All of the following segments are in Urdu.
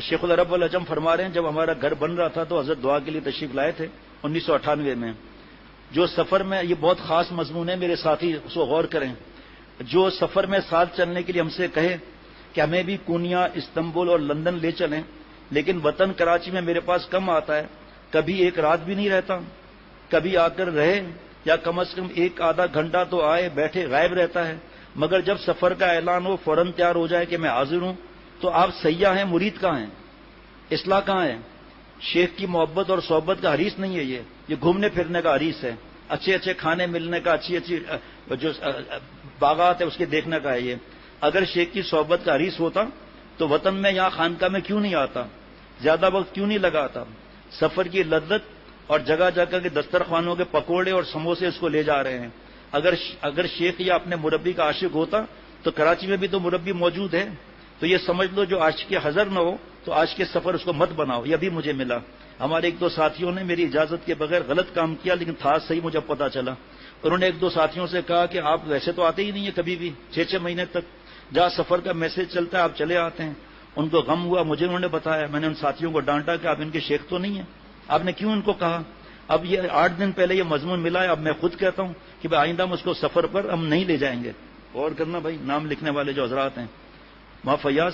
شیخ العرب العجم فرما رہے ہیں جب ہمارا گھر بن رہا تھا تو حضرت دعا کے لیے تشریف لائے تھے 1998 میں. جو سفر میں، یہ بہت خاص مضمون ہے میرے ساتھی اس کو غور کریں، جو سفر میں ساتھ چلنے کے لیے ہم سے کہے کہ ہمیں بھی کونیا، استنبول اور لندن لے چلیں، لیکن وطن کراچی میں میرے پاس کم آتا ہے، کبھی ایک رات بھی نہیں رہتا، کبھی آ کر رہے یا کم از کم ایک آدھا گھنٹہ تو آئے بیٹھے غائب رہتا ہے، مگر جب سفر کا اعلان ہو فوراً تیار ہو جائے کہ میں حاضر ہوں. تو آپ سیاح ہیں، مرید کہاں ہیں؟ اصلاح کہاں ہے؟ شیخ کی محبت اور صحبت کا حریص نہیں ہے، یہ گھومنے پھرنے کا حریص ہے، اچھے اچھے کھانے ملنے کا، اچھی اچھی جو باغات ہے اس کے دیکھنے کا ہے. یہ اگر شیخ کی صحبت کا حریص ہوتا تو وطن میں یہاں خانقاہ میں کیوں نہیں آتا، زیادہ وقت کیوں نہیں لگاتا؟ سفر کی لذت اور جگہ جگہ کے دسترخوانوں کے پکوڑے اور سموسے اس کو لے جا رہے ہیں. اگر شیخ یا اپنے مربی کا عاشق ہوتا تو کراچی میں بھی تو مربی موجود ہے. تو یہ سمجھ لو جو عاشق حضر نہ ہو تو آج کے سفر اس کو مت بناؤ. یہ بھی مجھے ملا، ہمارے ایک دو ساتھیوں نے میری اجازت کے بغیر غلط کام کیا، لیکن تھا صحیح مجھے پتا چلا. انہوں نے ایک دو ساتھیوں سے کہا کہ آپ ویسے تو آتے ہی نہیں ہیں کبھی بھی، 6 مہینے تک جہاں سفر کا میسج چلتا ہے آپ چلے آتے ہیں. ان کو غم ہوا، مجھے انہوں نے بتایا، میں نے ان ساتھیوں کو ڈانٹا کہ آپ ان کے شیخ تو نہیں ہیں، آپ نے کیوں ان کو کہا؟ اب یہ 8 دن پہلے یہ مضمون ملا ہے، اب میں خود کہتا ہوں کہ بھائی آئندہ ہم اس کو سفر پر ہم نہیں لے جائیں گے. غور کرنا بھائی، نام لکھنے والے جو حضرات ہیں وہاں فیاض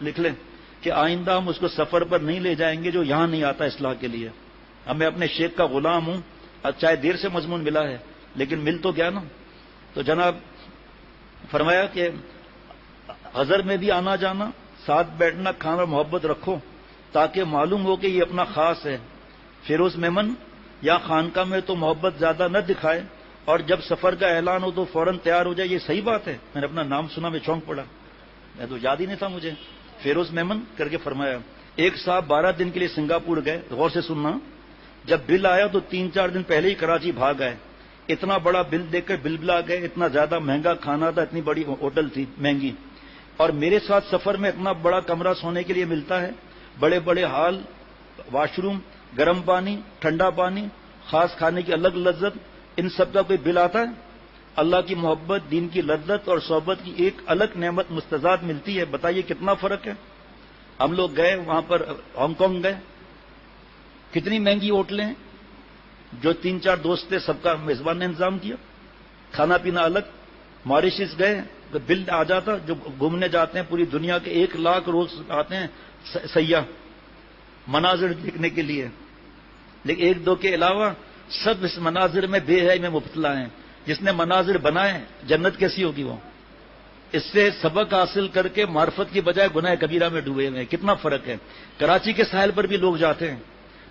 لکھ لیں کہ آئندہ ہم اس کو سفر پر نہیں لے جائیں گے جو یہاں نہیں آتا اصلاح کے لیے. اب میں اپنے شیخ کا غلام ہوں، چاہے دیر سے مضمون ملا ہے لیکن مل تو گیا نا. تو جناب فرمایا کہ حضر میں بھی آنا جانا، ساتھ بیٹھنا، کھانا، محبت رکھو تاکہ معلوم ہو کہ یہ اپنا خاص ہے. فیروز میمن یا خانقاہ میں تو محبت زیادہ نہ دکھائے اور جب سفر کا اعلان ہو تو فوراً تیار ہو جائے. یہ صحیح بات ہے. میں نے اپنا نام سنا، میں چونک پڑا، میں تو یاد ہی نہیں تھا مجھے. فیروز میمن کر کے فرمایا. ایک صاحب 12 دن کے لیے سنگاپور گئے، غور سے سننا. جب بل آیا تو 3-4 دن پہلے ہی کراچی بھاگ گئے. اتنا بڑا بل دیکھ کر بلبلا گئے، اتنا زیادہ مہنگا کھانا تھا، اتنی بڑی ہوٹل تھی مہنگی، اور میرے ساتھ سفر میں اتنا بڑا کمرہ سونے کے لیے ملتا ہے، بڑے بڑے ہال، واش روم، گرم پانی، ٹھنڈا پانی، خاص کھانے کی الگ لذت، ان سب کا کوئی بل آتا ہے؟ اللہ کی محبت، دین کی لذت اور صحبت کی ایک الگ نعمت مستضاد ملتی ہے. بتائیے کتنا فرق ہے. ہم لوگ گئے وہاں پر، ہانگ کانگ گئے، کتنی مہنگی ہوٹلیں ہیں، جو 3-4 دوست تھے سب کا میزبان نے انتظام کیا، کھانا پینا الگ. ماریشس گئے تو بل آ جاتا، جو گھومنے جاتے ہیں پوری دنیا کے 1 لاکھ روز آتے ہیں سیاح مناظر دیکھنے کے لیے، لیکن 1-2 کے علاوہ سب اس مناظر میں بے حیائی میں مبتلا ہیں. جس نے مناظر بنائے جنت کیسی ہوگی وہ؟ اس سے سبق حاصل کر کے معرفت کی بجائے گناہ کبیرہ میں ڈوبے ہوئے ہیں. کتنا فرق ہے. کراچی کے ساحل پر بھی لوگ جاتے ہیں،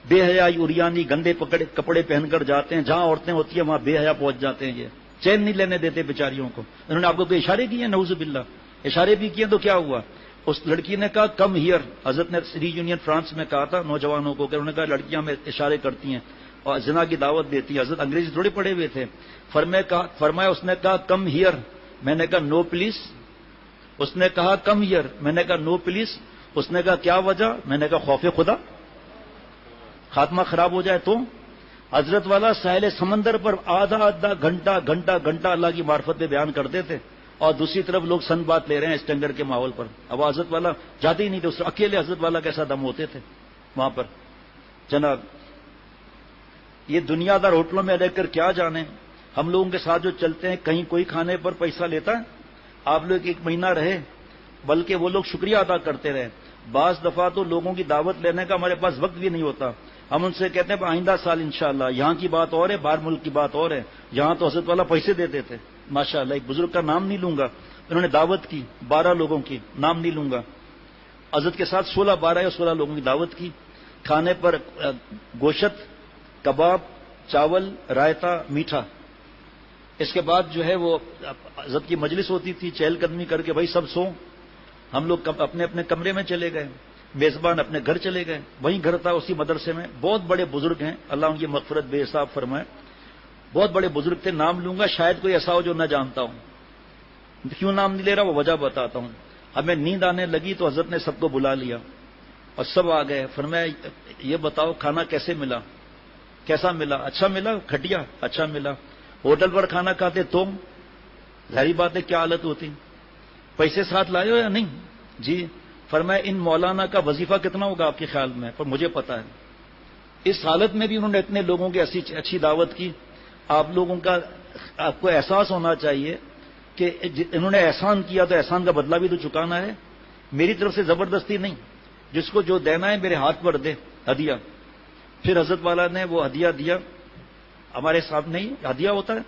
بے حیائی، اریانی، گندے کپڑے پہن کر جاتے ہیں. جہاں عورتیں ہوتی ہیں وہاں بے حیا پہنچ جاتے ہیں. یہ چین نہیں لینے دیتے بیچاریوں کو. انہوں نے آپ کو کوئی اشارے کیے؟ نعوذ باللہ. اشارے بھی کیے تو کیا ہوا؟ اس لڑکی نے کہا کم ہیئر. حضرت نے ری یونین فرانس میں کہا تھا نوجوانوں کو کہ انہوں نے کہا لڑکیاں میں اشارے کرتی ہیں اور زنا کی دعوت دیتی ہے. حضرت انگریزی تھوڑے پڑے ہوئے تھے. فرمایا اس نے کہا کم ہیئر، میں نے کہا نو پلیز. اس نے کہا کم ہیئر، میں نے کہا نو پلیز. اس نے کہا کیا وجہ؟ میں نے کہا خوف خدا، خاتمہ خراب ہو جائے تو. حضرت والا ساحل سمندر پر آدھا گھنٹہ اللہ کی معرفت میں بیان کرتے تھے، اور دوسری طرف لوگ سن بات لے رہے ہیں اسٹینڈرڈ کے ماحول پر. اب حضرت والا جاتے ہی نہیں تھے. اکیلے حضرت والا کیسا دم ہوتے تھے وہاں پر. جناب یہ دنیا دار ہوٹلوں میں رہ کر کیا جانے. ہم لوگوں کے ساتھ جو چلتے ہیں کہیں کوئی کھانے پر پیسہ لیتا ہے؟ آپ لوگ 1 مہینہ رہے، بلکہ وہ لوگ شکریہ ادا کرتے رہے. بعض دفعہ تو لوگوں کی دعوت لینے کا ہمارے پاس وقت بھی نہیں ہوتا. ہم ان سے کہتے ہیں آئندہ سال انشاءاللہ. یہاں کی بات اور ہے، باہر ملک کی بات اور ہے. یہاں تو حضرت والا پیسے دیتے تھے ماشاءاللہ. ایک بزرگ کا نام نہیں لوں گا، انہوں نے دعوت کی 12 لوگوں کی، نام نہیں لوں گا. حضرت کے ساتھ 12 یا 16 لوگوں کی دعوت کی. کھانے پر گوشت، کباب، چاول، رائتا، میٹھا. اس کے بعد جو ہے وہ حضرت کی مجلس ہوتی تھی، چہل قدمی کر کے بھائی سب سو. ہم لوگ اپنے اپنے کمرے میں چلے گئے، میزبان اپنے گھر چلے گئے. وہیں گھر تھا اسی مدرسے میں. بہت بڑے بزرگ ہیں، اللہ ان کی مغفرت بے حساب فرمائے. بہت بڑے بزرگ تھے، نام لوں گا شاید کوئی ایسا ہو جو نہ جانتا ہوں. کیوں نام نہیں لے رہا وہ وجہ بتاتا ہوں. ہمیں نیند آنے لگی تو حضرت نے سب کو بلا لیا اور سب آ گئے. فرمایا یہ بتاؤ کھانا کیسے ملا؟ کیسا ملا؟ اچھا ملا؟ کھٹیا؟ اچھا ملا. ہوٹل پر کھانا کھاتے تو ظاہری بات ہے کیا حالت ہوتی. پیسے ساتھ لائے ہو یا نہیں؟ جی. فرمایا ان مولانا کا وظیفہ کتنا ہوگا آپ کے خیال میں؟ پر مجھے پتا ہے. اس حالت میں بھی انہوں نے اتنے لوگوں کی اچھی دعوت کی. آپ لوگوں کا آپ کو احساس ہونا چاہیے کہ انہوں نے احسان کیا تو احسان کا بدلہ بھی تو چکانا ہے. میری طرف سے زبردستی نہیں، جس کو جو دینا ہے میرے ہاتھ پر دے ہدیہ. پھر حضرت والا نے وہ ہدیہ دیا ہمارے سامنے ہی. ہدیہ ہوتا ہے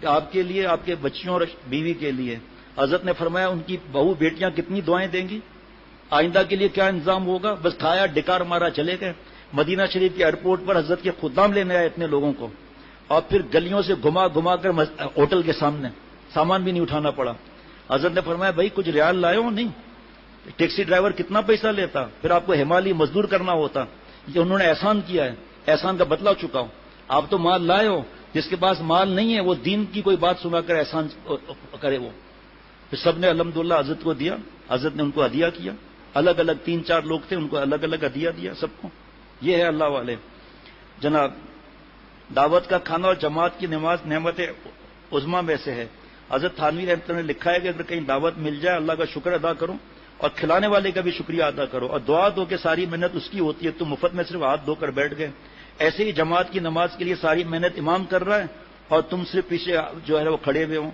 کہ آپ کے لیے، آپ کے بچیوں اور بیوی کے لیے. حضرت نے فرمایا ان کی بہو بیٹیاں کتنی دعائیں دیں گی، آئندہ کے لیے کیا انتظام ہوگا. بس کھایا ڈکار مارا چلے گئے. مدینہ شریف کے ایئرپورٹ پر حضرت کے خدام لینے آئے اتنے لوگوں کو، اور پھر گلیوں سے گھما گھما کر ہوٹل کے سامنے، سامان بھی نہیں اٹھانا پڑا. حضرت نے فرمایا بھائی کچھ ریال لائے ہو؟ نہیں. ٹیکسی ڈرائیور کتنا پیسہ لیتا، پھر آپ کو ہمالی مزدور کرنا ہوتا. یہ انہوں نے احسان کیا ہے، احسان کا بدلہ چکاؤ. آپ تو مال لائے ہو، جس کے پاس مال نہیں ہے وہ دین کی کوئی بات سنا کر احسان کرے. وہ پھر سب نے الحمدللہ حضرت کو دیا. حضرت نے ان کو ہدیہ کیا. الگ الگ 3-4 لوگ تھے، ان کو الگ الگ ہدیہ دیا سب کو. یہ ہے اللہ والے. جناب دعوت کا کھانا اور جماعت کی نماز نعمت عظمیٰ میں سے ہے. حضرت تھانوی رحمۃ اللہ نے لکھا ہے کہ اگر کہیں دعوت مل جائے اللہ کا شکر ادا کرو اور کھلانے والے کا بھی شکریہ ادا کرو، اور دعا دو کہ ساری محنت اس کی ہوتی ہے، تم مفت میں صرف ہاتھ دھو کر بیٹھ گئے. ایسے ہی جماعت کی نماز کے لیے ساری محنت امام کر رہا ہے اور تم صرف پیچھے جو ہے وہ کھڑے ہوئے ہوں.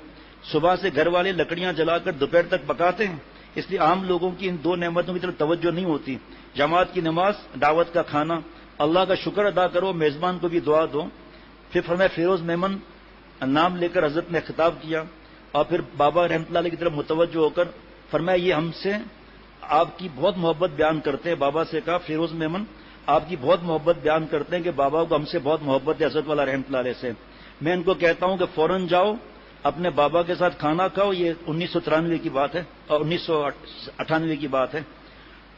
صبح سے گھر والے لکڑیاں جلا کر دوپہر تک پکاتے ہیں، اس لیے عام لوگوں کی ان 2 نعمتوں کی طرف توجہ نہیں ہوتی. جماعت کی نماز، دعوت کا کھانا، اللہ کا شکر ادا کرو، میزبان کو بھی دعا دو. پھر فرمایا فیروز میمن نام لے کر حضرت نے خطاب کیا اور پھر بابا رحمۃ اللہ علیہ کی طرف متوجہ ہو کر فرمایا یہ ہم سے آپ کی بہت محبت بیان کرتے ہیں. بابا سے کہا فیروز میمن آپ کی بہت محبت بیان کرتے ہیں کہ بابا کو ہم سے بہت محبت ہے حضرت والا رحمۃ اللہ علیہ سے. میں ان کو کہتا ہوں کہ فوراً جاؤ اپنے بابا کے ساتھ کھانا کھاؤ. یہ 1993 کی بات ہے اور 1998 کی بات ہے.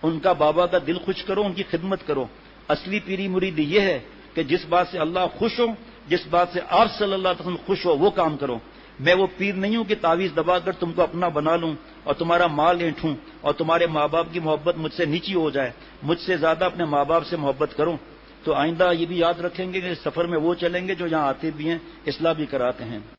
ان کا بابا کا دل خوش کرو، ان کی خدمت کرو. اصلی پیری مرید یہ ہے کہ جس بات سے اللہ خوش ہو، جس بات سے آپ صلی اللہ علیہ وسلم خوش ہو وہ کام کرو. میں وہ پیر نہیں ہوں کہ تعویذ دبا کر تم کو اپنا بنا لوں اور تمہارا مال اینٹھوں اور تمہارے ماں باپ کی محبت مجھ سے نیچی ہو جائے. مجھ سے زیادہ اپنے ماں باپ سے محبت کرو. تو آئندہ یہ بھی یاد رکھیں گے کہ اس سفر میں وہ چلیں گے جو یہاں آتے بھی ہیں، اصلاح بھی کراتے ہیں.